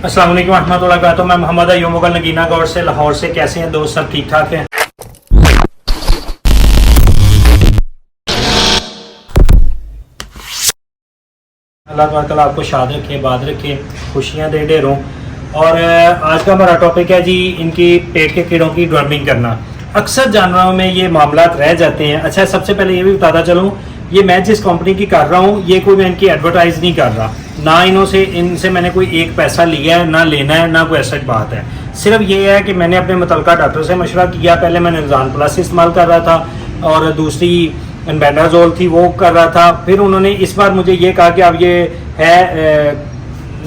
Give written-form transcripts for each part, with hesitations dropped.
अस्सलाम वालेकुम रहमतुल्लाहि व बरकातहू। मैं मोहम्मद अय्यूब मुगल नगीना गौर से लाहौर से। कैसे हैं दोस्त, सब ठीक ठाक हैं? अल्लाह तबारक व तआला आपको शाद रखे, बाद रखे, खुशियाँ दे ढेरों। और आज का हमारा टॉपिक है जी इनकी पेट के कीड़ों की डिवर्मिंग करना। अक्सर जानवरों में ये मामला रह जाते हैं। अच्छा, सबसे पहले ये भी बताता चलूँ, ये मैं जिस कंपनी की कर रहा हूँ ये कोई मैं इनकी एडवर्टाइज नहीं कर रहा, ना इनसे मैंने कोई एक पैसा लिया है, ना लेना है, ना कोई ऐसा बात है। सिर्फ ये है कि मैंने अपने मुतल्लिका डॉक्टर से मशवरा किया। पहले मैंने निज़ान प्लस इस्तेमाल कर रहा था और दूसरी एनबेंडाजोल थी वो कर रहा था। फिर उन्होंने इस बार मुझे ये कहा कि अब ये है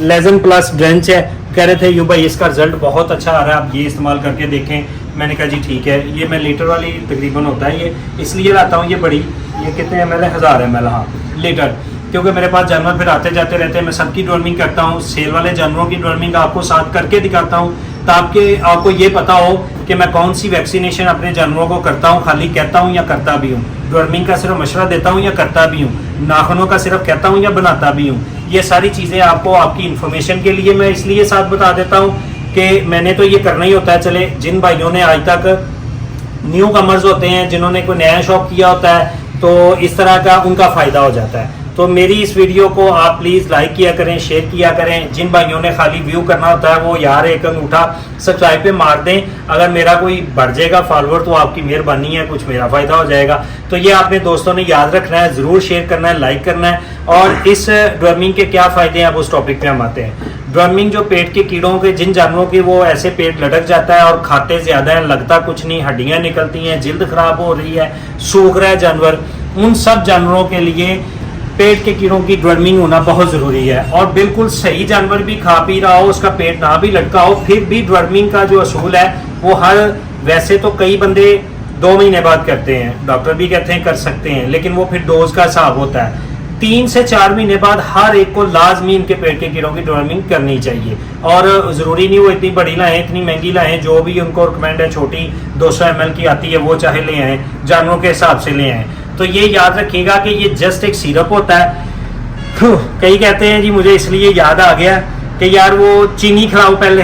लेजन प्लस ड्रेंच है। कह रहे थे यूँ भाई इसका रिजल्ट बहुत अच्छा आ रहा है, आप ये इस्तेमाल करके देखें। मैंने कहा जी ठीक है। ये मैं लीटर वाली तकरीबन होता है ये, इसलिए लाता हूँ ये बड़ी। ये कितने एम एल है? 1000 ml, हाँ लीटर। क्योंकि मेरे पास जानवर फिर आते जाते रहते हैं। मैं सबकी डिवर्मिंग करता हूँ, सेल वाले जानवरों की डिवर्मिंग आपको साथ करके दिखाता हूँ ताकि आपको ये पता हो कि मैं कौन सी वैक्सीनेशन अपने जानवरों को करता हूँ। खाली कहता हूँ या करता भी हूँ, डिवर्मिंग का सिर्फ मशवरा देता हूँ या करता भी हूँ, नाखूनों का सिर्फ कहता हूँ या बनाता भी हूँ। ये सारी चीज़ें आपको आपकी इन्फॉर्मेशन के लिए मैं इसलिए साथ बता देता हूँ कि मैंने तो ये करना ही होता है। चले जिन भाइयों ने आज तक न्यू कमर्स होते हैं, जिन्होंने कोई नया शॉप किया होता है, तो इस तरह का उनका फ़ायदा हो जाता है। तो मेरी इस वीडियो को आप प्लीज़ लाइक किया करें, शेयर किया करें। जिन भाइयों ने खाली व्यू करना होता है वो यार एक अंगूठा सब्सक्राइब पे मार दें। अगर मेरा कोई बढ़ जाएगा फॉलोअर तो आपकी मेहरबानी है, कुछ मेरा फ़ायदा हो जाएगा। तो ये आपने दोस्तों ने याद रखना है, ज़रूर शेयर करना है, लाइक करना है। और इस डिवर्मिंग के क्या फ़ायदे हैं अब उस टॉपिक पे हम आते हैं। डिवर्मिंग जो पेट के कीड़ों के, जिन जानवरों के वो ऐसे पेट लटक जाता है और खाते ज़्यादा हैं, लगता कुछ नहीं, हड्डियाँ निकलती हैं, जिल्द ख़राब हो रही है, सूख रहा है जानवर, उन सब जानवरों के लिए पेट के कीड़ों की डिवर्मिंग होना बहुत ज़रूरी है। और बिल्कुल सही जानवर भी खा पी रहा हो, उसका पेट ना भी लटका हो, फिर भी डिवर्मिंग का जो असूल है वो वैसे तो कई बंदे 2 महीने बाद करते हैं, डॉक्टर भी कहते हैं कर सकते हैं, लेकिन वो फिर डोज का हिसाब होता है। 3 से 4 महीने बाद हर एक को लाजमी इनके पेट के कीड़ों की डिवर्मिंग करनी चाहिए। और ज़रूरी नहीं वो इतनी बड़ी लाएँ, इतनी महंगी लाएँ, जो भी उनको रिकमेंड है, छोटी 200 ml की आती है वो चाहे ले आएँ, जानवरों के हिसाब से ले आएँ। तो ये याद रखिएगा कि ये जस्ट एक सिरप होता है। कई कहते हैं जी मुझे इसलिए याद आ गया कि यार वो चीनी खिलाओ पहले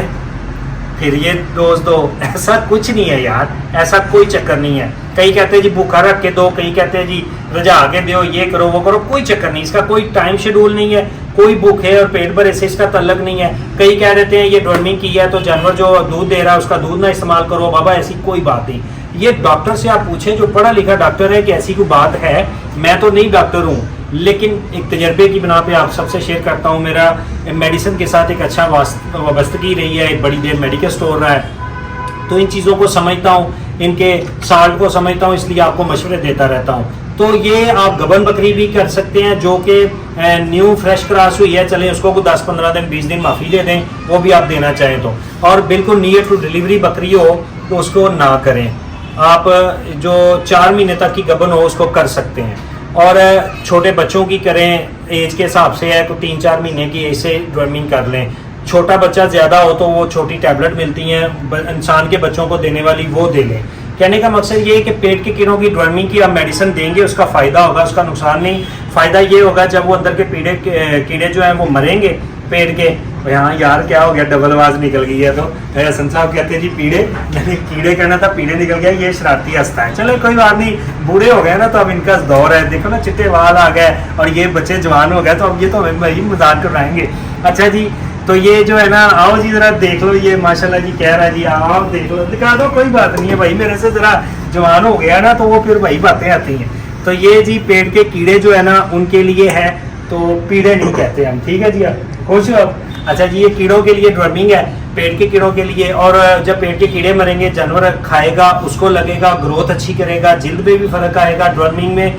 फिर ये डोज दो। ऐसा कुछ नहीं है यार, ऐसा कोई चक्कर नहीं है। कई कहते हैं जी भूखा रख के दो, कई कहते हैं जी रजा के दो, ये करो वो करो, कोई चक्कर नहीं। इसका कोई टाइम शेड्यूल नहीं है, कोई भूखे और पेट भरे से इसका तल्लक नहीं है। कई कह देते हैं ये डिवर्मिंग की है तो जानवर जो दूध दे रहा है उसका दूध ना इस्तेमाल करो। बाबा ऐसी कोई बात नहीं। ये डॉक्टर से आप पूछें जो पढ़ा लिखा डॉक्टर है कि ऐसी कोई बात है। मैं तो नहीं डॉक्टर हूँ, लेकिन एक तजर्बे की बिना पे आप सबसे शेयर करता हूँ। मेरा मेडिसिन के साथ एक अच्छा वाबस्तगी रही है, एक बड़ी देर मेडिकल स्टोर रहा है, तो इन चीज़ों को समझता हूँ, इनके साल्ट को समझता हूँ, इसलिए आपको मशवरे देता रहता हूँ। तो ये आप गबन बकरी भी कर सकते हैं जो कि न्यू फ्रेश क्रॉस हुई है, चलें उसको 10-15 दिन 20 दिन माफ़ी दे दें, वो भी आप देना चाहें तो। और बिल्कुल नियर टू डिलीवरी बकरी हो तो उसको ना करें। आप जो 4 महीने तक की गबन हो उसको कर सकते हैं। और छोटे बच्चों की करें, एज के हिसाब से है तो 3-4 महीने की ऐसे डिवर्मिंग कर लें। छोटा बच्चा ज़्यादा हो तो वो छोटी टैबलेट मिलती हैं इंसान के बच्चों को देने वाली, वो दे लें। कहने का मकसद ये है कि पेट के कीड़ों की डिवर्मिंग की आप मेडिसिन देंगे, उसका फ़ायदा होगा, उसका नुकसान नहीं। फ़ायदा ये होगा जब वो अंदर के कीड़े जो हैं वो मरेंगे पेट के। हाँ यार क्या हो गया, डबल आवाज़ निकल गई है। तो हसन साहब कहते हैं जी पीड़े, यानी कीड़े कहना था, पीड़े निकल गया, ये शरारती हंसता है। चलो कोई बात नहीं, बूढ़े हो गए ना तो अब इनका दौर है, देखो ना चिट्टे बाल आ गए और ये बच्चे जवान हो गए, तो अब ये तो हमें भाई मजाक कराएंगे। अच्छा जी, तो ये जो है ना, आओ जी जरा देख लो, ये माशाल्लाह जी कह रहा है जी, आओ देख लो, दिखा दो, कोई बात नहीं है भाई, मेरे से जरा जवान हो गया ना तो वो फिर भाई बातें आती हैं। तो ये जी पेट के कीड़े जो है ना उनके लिए है, तो पीड़े नहीं कहते हम, ठीक है जी, आप खुश हो अब। अच्छा जी, ये कीड़ों के लिए डिवर्मिंग है, पेट के कीड़ों के लिए। और जब पेट के कीड़े मरेंगे, जानवर खाएगा, उसको लगेगा, ग्रोथ अच्छी करेगा, जिल्द में भी फर्क आएगा। डिवर्मिंग में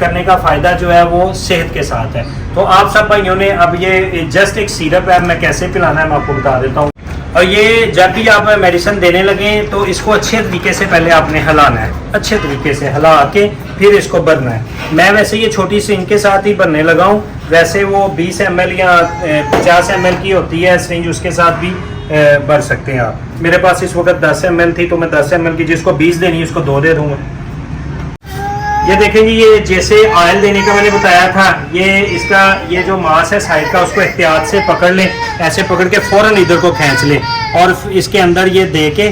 करने का फ़ायदा जो है वो सेहत के साथ है। तो आप सब भाइयों ने, अब ये जस्ट एक सिरप है, मैं कैसे पिलाना है मैं आपको बता देता हूँ। और ये जब भी आप मेडिसिन देने लगें तो इसको अच्छे तरीके से पहले आपने हिलाना है, अच्छे तरीके से हिला के फिर इसको भरना है। मैं वैसे ये छोटी सी इनके साथ ही भरने लगा हूँ, वैसे वो 20 ml या 50 ml की होती है सिरिंज, उसके साथ भी भर सकते हैं आप। मेरे पास इस वक्त 10 ml थी तो मैं 10 ml की, जिसको 20 देनी है उसको 2 दे दूँगा। ये देखें जी, ये जैसे ऑयल देने का मैंने बताया था, ये जो मांस है साइड का, उसको एहतियात से पकड़ लें, ऐसे पकड़ के फ़ौरन इधर को खींच लें और इसके अंदर ये दे के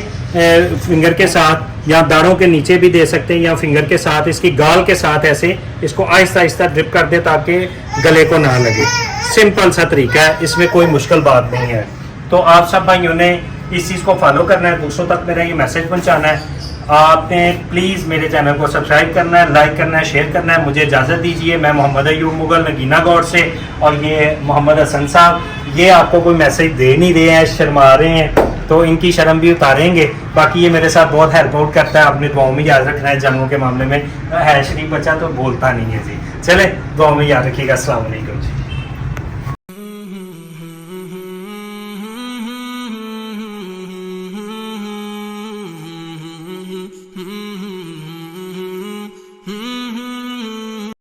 फिंगर के साथ या दाढ़ों के नीचे भी दे सकते हैं या फिंगर के साथ, इसकी गाल के साथ ऐसे इसको आहिस्ता आहिस्ता ड्रिप कर दे ताकि गले को ना लगे। सिंपल सा तरीका है, इसमें कोई मुश्किल बात नहीं है। तो आप सब भाइयों ने इस चीज़ को फॉलो करना है, दूसरों तक मेरा ये मैसेज पहुंचाना है। आपने प्लीज़ मेरे चैनल को सब्सक्राइब करना है, लाइक करना है, शेयर करना है। मुझे इजाज़त दीजिए। मैं मोहम्मद अयूब मुगल नगीना गौर से, और ये मोहम्मद हसन साहब, ये आपको कोई मैसेज दे नहीं रहे हैं, शर्मा रहे हैं, तो इनकी शर्म भी उतारेंगे। बाकी ये मेरे साथ बहुत हेल्प आउट करता है, अपनी दुआओं में याद रखना है। जानवरों के मामले में है शरीफ बच्चा, तो बोलता नहीं है जी। चले, दुआओं में याद रखिएगा। अस्सलाम वालेकुम जी।